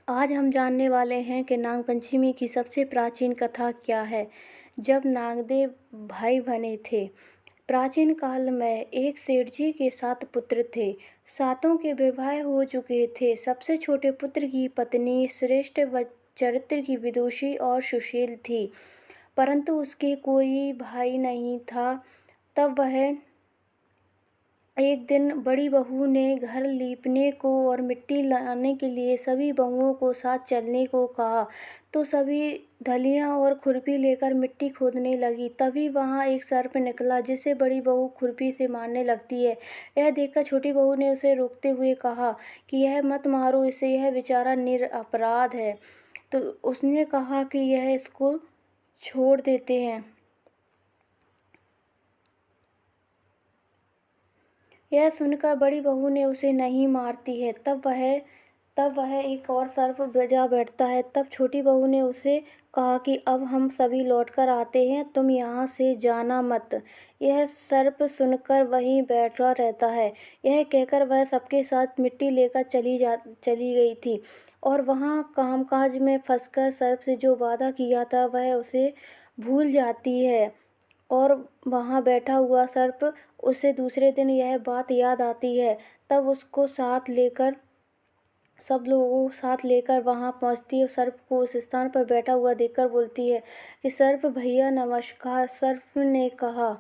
आज हम जानने वाले हैं कि नागपंचमी की सबसे प्राचीन कथा क्या है। जब नागदेव भाई बने थे। प्राचीन काल में एक सेठ जी के 7 पुत्र थे। सातों के विवाह हो चुके थे। सबसे छोटे पुत्र की पत्नी श्रेष्ठ व चरित्र की विदुषी और सुशील थी, परंतु उसके कोई भाई नहीं था। तब वह एक दिन बड़ी बहू ने घर लीपने को और मिट्टी लाने के लिए सभी बहुओं को साथ चलने को कहा, तो सभी धलियां और खुरपी लेकर मिट्टी खोदने लगी। तभी वहां एक सर्प निकला, जिसे बड़ी बहू खुरपी से मारने लगती है। यह देखकर छोटी बहू ने उसे रोकते हुए कहा कि यह मत मारो इसे, यह बेचारा निरपराध है। तो उसने कहा कि यह इसको छोड़ देते हैं। यह सुनकर बड़ी बहू ने उसे नहीं मारती है। तब वह एक और सर्प जा बैठता है। तब छोटी बहू ने उसे कहा कि अब हम सभी लौटकर आते हैं, तुम यहाँ से जाना मत। यह सर्प सुनकर वहीं बैठा रहता है। यह कहकर वह सबके साथ मिट्टी लेकर चली गई थी और वहाँ कामकाज में फंसकर सर्प से जो वादा किया था वह उसे भूल जाती है। और वहाँ बैठा हुआ सर्प उसे दूसरे दिन यह बात याद आती है। तब उसको साथ लेकर सब लोगों को साथ लेकर वहाँ पहुँचती है। सर्प को उस स्थान पर बैठा हुआ देखकर बोलती है कि सर्प भैया नमस्कार। सर्प ने कहा,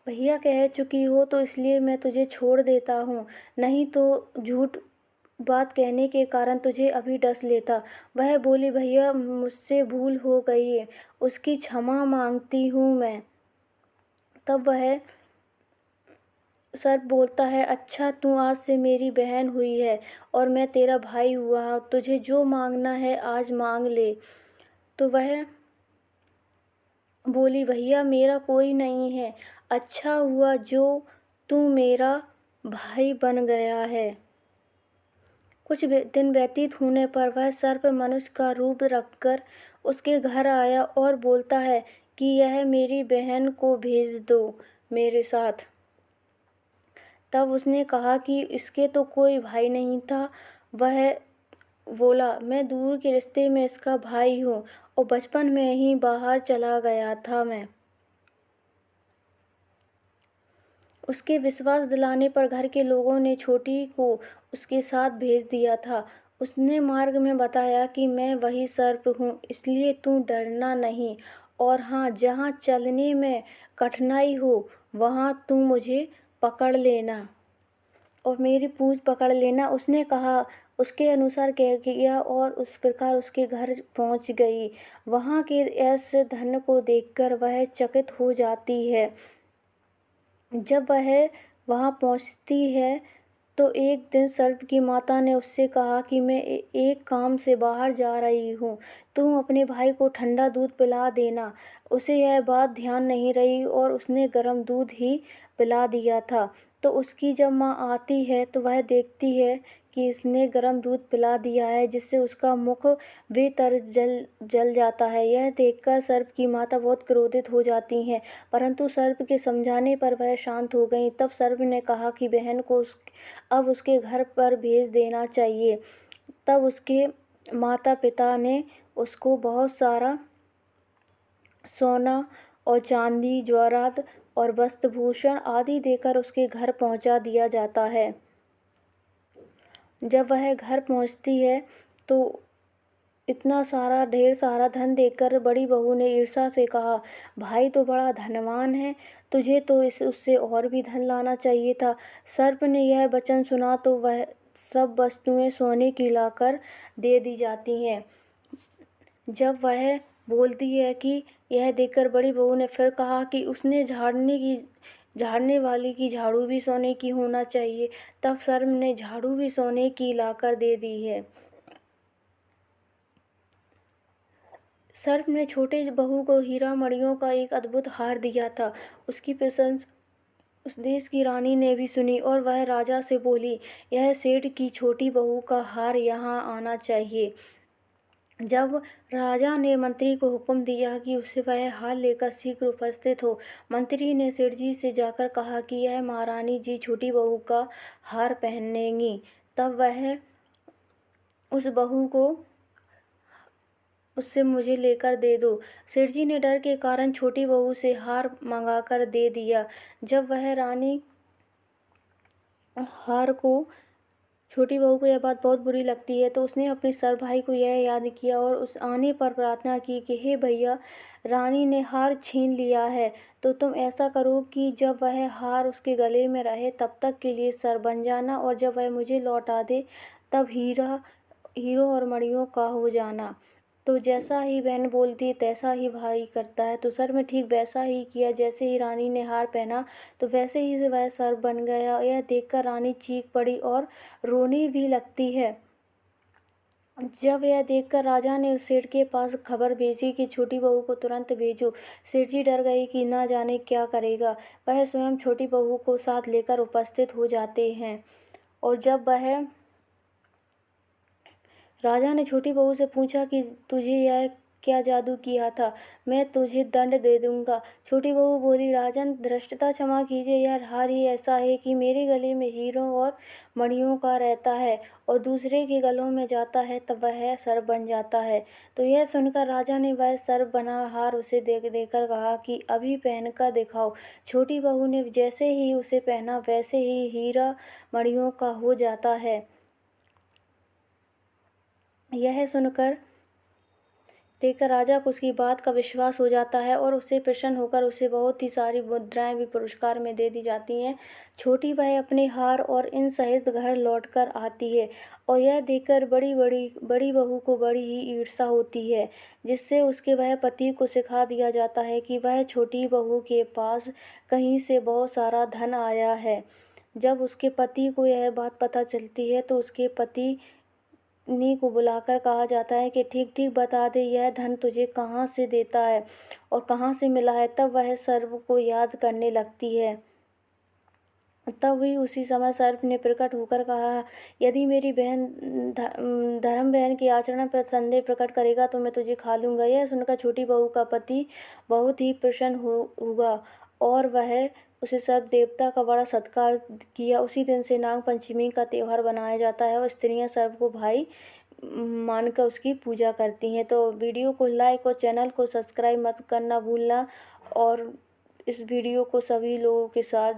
भैया कह चुकी हो तो इसलिए मैं तुझे छोड़ देता हूँ, नहीं तो झूठ बात कहने के कारण तुझे अभी डस लेता। वह बोली, भैया मुझसे भूल हो गई है, उसकी क्षमा मांगती हूँ मैं। तब वह सर्प बोलता है, अच्छा तू आज से मेरी बहन हुई है और मैं तेरा भाई हुआ, तुझे जो मांगना है आज मांग ले। तो वह बोली, भैया मेरा कोई नहीं है, अच्छा हुआ जो तू मेरा भाई बन गया है। कुछ दिन व्यतीत होने पर वह सर्प मनुष्य का रूप रखकर उसके घर आया और बोलता है कि यह मेरी बहन को भेज दो मेरे साथ। तब उसने कहा कि इसके तो कोई भाई नहीं था। वह बोला, मैं दूर के रिश्ते में इसका भाई हूँ और बचपन में ही बाहर चला गया था मैं। उसके विश्वास दिलाने पर घर के लोगों ने छोटी को उसके साथ भेज दिया था। उसने मार्ग में बताया कि मैं वही सर्प हूँ, इसलिए तू डरना नहीं, और हाँ, जहाँ चलने में कठिनाई हो वहाँ तू मुझे पकड़ लेना और मेरी पूँछ पकड़ लेना। उसने कहा, उसके अनुसार कह किया और उस प्रकार उसके घर पहुँच गई। वहाँ के ऐसे धन को देखकर वह चकित हो जाती है। जब वह वहाँ पहुँचती है तो एक दिन सर्प की माता ने उससे कहा कि मैं एक काम से बाहर जा रही हूँ, तुम अपने भाई को ठंडा दूध पिला देना। उसे यह बात ध्यान नहीं रही और उसने गर्म दूध ही पिला दिया था। तो उसकी जब माँ आती है तो वह देखती है कि इसने गर्म दूध पिला दिया है, जिससे उसका मुख बेतर जल जाता है। यह देखकर सर्प की माता बहुत क्रोधित हो जाती हैं, परंतु सर्प के समझाने पर वह शांत हो गई। तब सर्प ने कहा कि बहन को अब उसके घर पर भेज देना चाहिए। तब उसके माता पिता ने उसको बहुत सारा सोना और चांदी, जवाहरात और वस्त्रभूषण आदि देकर उसके घर पहुंचा दिया जाता है। जब वह घर पहुंचती है तो इतना सारा ढेर सारा धन देखकर बड़ी बहू ने ईर्ष्या से कहा, भाई तो बड़ा धनवान है, तुझे तो उससे और भी धन लाना चाहिए था। सर्प ने यह वचन सुना तो वह सब वस्तुएं सोने की लाकर दे दी जाती हैं। जब वह बोलती है कि यह देखकर बड़ी बहू ने फिर कहा कि उसने झाड़ने वाली की झाड़ू भी सोने की होना चाहिए। तब सर्प ने झाड़ू भी सोने की लाकर दे दी है। सर्प ने छोटे बहू को हीरा मणियों का एक अद्भुत हार दिया था। उसकी प्रशंसा उस देश की रानी ने भी सुनी और वह राजा से बोली, यह सेठ की छोटी बहू का हार यहाँ आना चाहिए। जब राजा ने मंत्री को हुक्म दिया कि उसे वह हार लेकर शीघ्र उपस्थित हो, मंत्री ने सेठ जी से जाकर कहा कि यह महारानी जी छोटी बहू का हार पहनेंगी। तब वह उस बहू को उससे मुझे लेकर दे दो। सेठ जी ने डर के कारण छोटी बहू से हार मंगाकर दे दिया। जब वह रानी हार को छोटी बहू को यह बात बहुत बुरी लगती है तो उसने अपने सर भाई को यह याद किया और उस आने पर प्रार्थना की कि हे भैया, रानी ने हार छीन लिया है तो तुम ऐसा करो कि जब वह हार उसके गले में रहे तब तक के लिए सर बन जाना, और जब वह मुझे लौटा दे तब हीरो और मणियों का हो जाना। तो जैसा ही बहन बोलती तैसा ही भाई करता है। तो सर में ठीक वैसा ही किया। जैसे ही रानी ने हार पहना तो वैसे ही वह सर बन गया। यह देखकर रानी चीख पड़ी और रोने भी लगती है। जब यह देखकर राजा ने उस सेठ के पास खबर भेजी कि छोटी बहू को तुरंत भेजो। सेठ जी डर गए कि ना जाने क्या करेगा। वह स्वयं छोटी बहू को साथ लेकर उपस्थित हो जाते हैं। और जब वह राजा ने छोटी बहू से पूछा कि तुझे यह क्या जादू किया था, मैं तुझे दंड दे दूंगा। छोटी बहू बोली, राजन धृष्टता क्षमा कीजिए, यह हार ही ऐसा है कि मेरे गले में हीरों और मणियों का रहता है और दूसरे के गलों में जाता है तब वह सर बन जाता है। तो यह सुनकर राजा ने वह सर बना हार उसे देकर कहा कि अभी पहन कर दिखाओ। छोटी बहू ने जैसे ही उसे पहना वैसे ही हीरा मणियों का हो जाता है। यह सुनकर देखकर राजा को उसकी बात का विश्वास हो जाता है और उससे प्रसन्न होकर उसे बहुत ही सारी मुद्राएं भी पुरस्कार में दे दी जाती हैं। छोटी वह अपने हार और इन सहित घर लौटकर आती है और यह देखकर बड़ी बहू को बड़ी ही ईर्ष्या होती है, जिससे उसके वह पति को सिखा दिया जाता है कि वह छोटी बहू के पास कहीं से बहुत सारा धन आया है। जब उसके पति को यह बात पता चलती है तो उसके पति नी को बुलाकर कहा जाता है कि ठीक ठीक बता दे, यह धन तुझे कहाँ से देता है और कहाँ से मिला है। तब वह सर्प को याद करने लगती है। तभी उसी समय सर्प ने प्रकट होकर कहा, यदि मेरी बहन धर्म बहन के आचरण पर संदेह प्रकट करेगा तो मैं तुझे खा लूँगा। यह सुनकर छोटी बहू का पति बहुत ही प्रसन्न हुआ और वह उसे सर्प देवता का बड़ा सत्कार किया। उसी दिन से नाग पंचमी का त्यौहार बनाया जाता है और स्त्रियां सर्प को भाई मानकर उसकी पूजा करती हैं। तो वीडियो को लाइक और चैनल को सब्सक्राइब मत करना भूलना और इस वीडियो को सभी लोगों के साथ